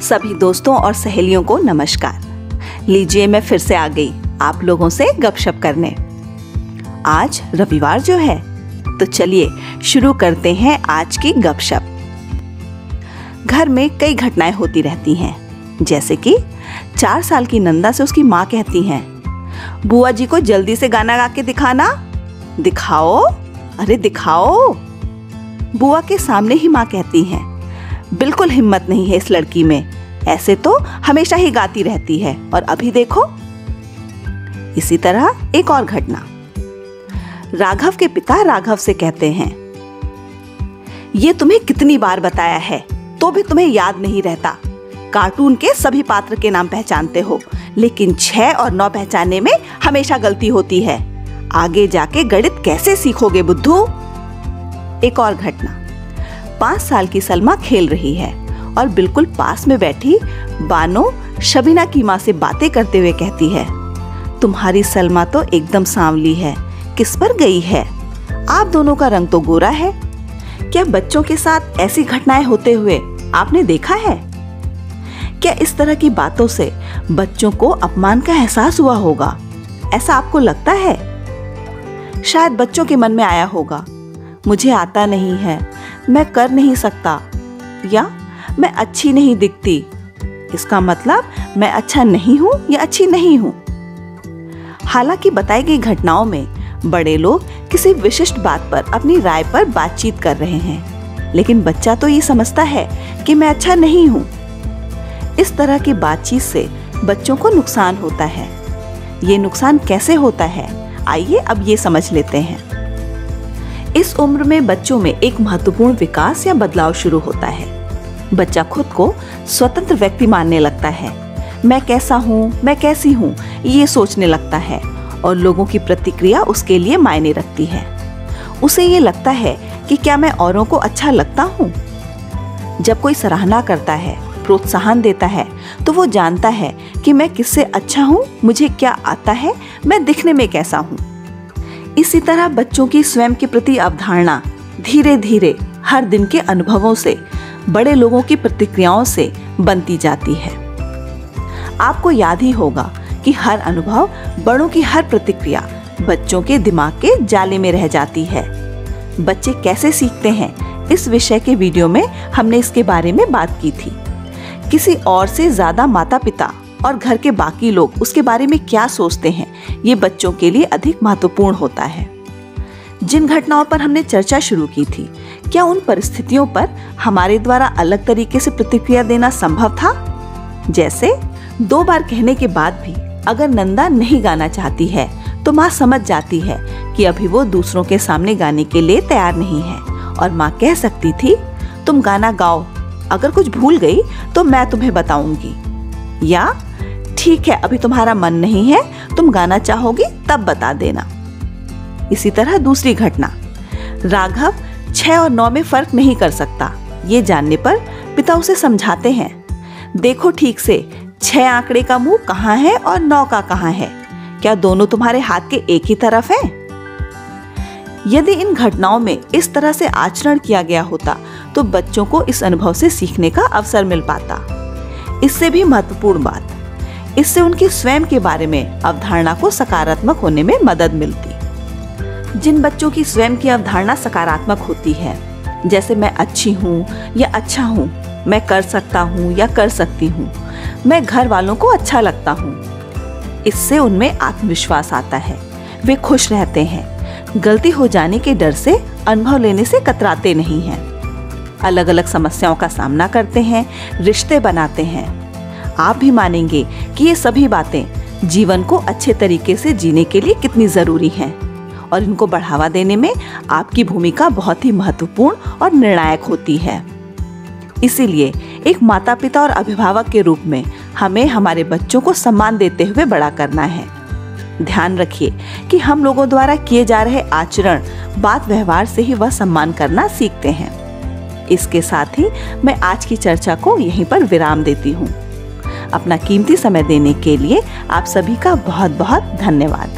सभी दोस्तों और सहेलियों को नमस्कार। लीजिए मैं फिर से आ गई आप लोगों से गपशप करने। आज रविवार जो है, तो चलिए शुरू करते हैं आज की गपशप। घर में कई घटनाएं होती रहती हैं, जैसे कि 4 साल की नंदा से उसकी माँ कहती हैं, बुआ जी को जल्दी से गाना गा के दिखाना। दिखाओ, अरे दिखाओ। बुआ के सामने ही माँ कहती हैं, बिल्कुल हिम्मत नहीं है इस लड़की में, ऐसे तो हमेशा ही गाती रहती है और अभी देखो। इसी तरह एक और घटना, राघव के पिता राघव से कहते हैं, ये तुम्हें कितनी बार बताया है तो भी तुम्हें याद नहीं रहता। कार्टून के सभी पात्र के नाम पहचानते हो, लेकिन 6 और 9 पहचानने में हमेशा गलती होती है। आगे जाके गणित कैसे सीखोगे बुद्धू। एक और घटना, 5 साल की सलमा खेल रही है और बिल्कुल पास में बैठी बानो शबीना की माँ से बातें करते हुए कहती है, तुम्हारी सलमा तो एकदम सांवली है, किस पर गई है? आप दोनों का रंग तो गोरा है। क्या बच्चों के साथ ऐसी घटनाएं होते हुए आपने देखा है? क्या इस तरह की बातों से बच्चों को अपमान का एहसास हुआ होगा? ऐसा आपको लगता है? शायद बच्चों के मन में आया होगा, मुझे आता नहीं है, मैं कर नहीं सकता, या मैं अच्छी नहीं दिखती। इसका मतलब मैं अच्छा नहीं हूँ या अच्छी नहीं हूँ। हालांकि बताई गई घटनाओं में बड़े लोग किसी विशिष्ट बात पर अपनी राय पर बातचीत कर रहे हैं, लेकिन बच्चा तो ये समझता है कि मैं अच्छा नहीं हूँ। इस तरह की बातचीत से बच्चों को नुकसान होता है। ये नुकसान कैसे होता है, आइए अब ये समझ लेते हैं। इस उम्र में बच्चों में एक महत्वपूर्ण विकास या बदलाव शुरू होता है। बच्चा खुद को स्वतंत्र व्यक्ति मानने लगता है। मैं कैसा हूँ, मैं कैसी हूँ, ये सोचने लगता है और लोगों की प्रतिक्रिया उसके लिए मायने रखती है। उसे ये लगता है कि क्या मैं औरों को अच्छा लगता हूँ। जब कोई सराहना करता है, प्रोत्साहन देता है, तो वो जानता है कि मैं किससे अच्छा हूँ, मुझे क्या आता है, मैं दिखने में कैसा हूँ। इसी तरह बच्चों की स्वयं के प्रति अवधारणा धीरे धीरे हर दिन के अनुभवों से, बड़े लोगों की प्रतिक्रियाओं से बनती जाती है। आपको याद ही होगा कि हर अनुभव, बड़ों की हर प्रतिक्रिया बच्चों के दिमाग के जाले में रह जाती है। बच्चे कैसे सीखते हैं, इस विषय के वीडियो में हमने इसके बारे में बात की थी। किसी और से ज्यादा माता पिता और घर के बाकी लोग उसके बारे में क्या सोचते हैं, ये बच्चों के लिए अधिक महत्वपूर्ण होता है। जिन घटनाओं पर हमने चर्चा शुरू की थी, क्या उन परिस्थितियों पर हमारे द्वारा अलग तरीके से प्रतिक्रिया देना संभव था? जैसे 2 बार कहने के बाद भी अगर नंदा नहीं गाना चाहती है, तो माँ समझ जाती है कि अभी वो दूसरों के सामने गाने के लिए तैयार नहीं है, और माँ कह सकती थी, तुम गाना गाओ, अगर कुछ भूल गई तो मैं तुम्हें बताऊंगी, या ठीक है अभी तुम्हारा मन नहीं है, तुम गाना चाहोगी तब बता देना। इसी तरह दूसरी घटना, राघव 6 और 9 में फर्क नहीं कर सकता। ये जानने पर पिता उसे समझाते हैं, देखो ठीक से 6 आंकड़े का मुंह कहाँ है और 9 का कहाँ है, क्या दोनों तुम्हारे हाथ के एक ही तरफ है? यदि इन घटनाओं में इस तरह से आचरण किया गया होता, तो बच्चों को इस अनुभव से सीखने का अवसर मिल पाता। इससे भी महत्वपूर्ण बात, इससे उनकी स्वयं के बारे में अवधारणा को सकारात्मक होने में मदद मिलती। जिन बच्चों की स्वयं की अवधारणा सकारात्मक होती है, जैसे मैं अच्छी हूँ या अच्छा हूँ, मैं कर सकता हूँ या कर सकती हूँ, मैं घर वालों को अच्छा लगता हूँ, इससे उनमें आत्मविश्वास आता है। वे खुश रहते हैं, गलती हो जाने के डर से अनुभव लेने से कतराते नहीं हैं, अलग अलग समस्याओं का सामना करते हैं, रिश्ते बनाते हैं। आप भी मानेंगे कि ये सभी बातें जीवन को अच्छे तरीके से जीने के लिए कितनी जरूरी हैं, और इनको बढ़ावा देने में आपकी भूमिका बहुत ही महत्वपूर्ण और निर्णायक होती है। इसीलिए एक माता पिता और अभिभावक के रूप में हमें हमारे बच्चों को सम्मान देते हुए बड़ा करना है। ध्यान रखिए कि हम लोगों द्वारा किए जा रहे आचरण, बात व्यवहार से ही वह सम्मान करना सीखते हैं। इसके साथ ही मैं आज की चर्चा को यहीं पर विराम देती हूँ। अपना कीमती समय देने के लिए आप सभी का बहुत बहुत धन्यवाद।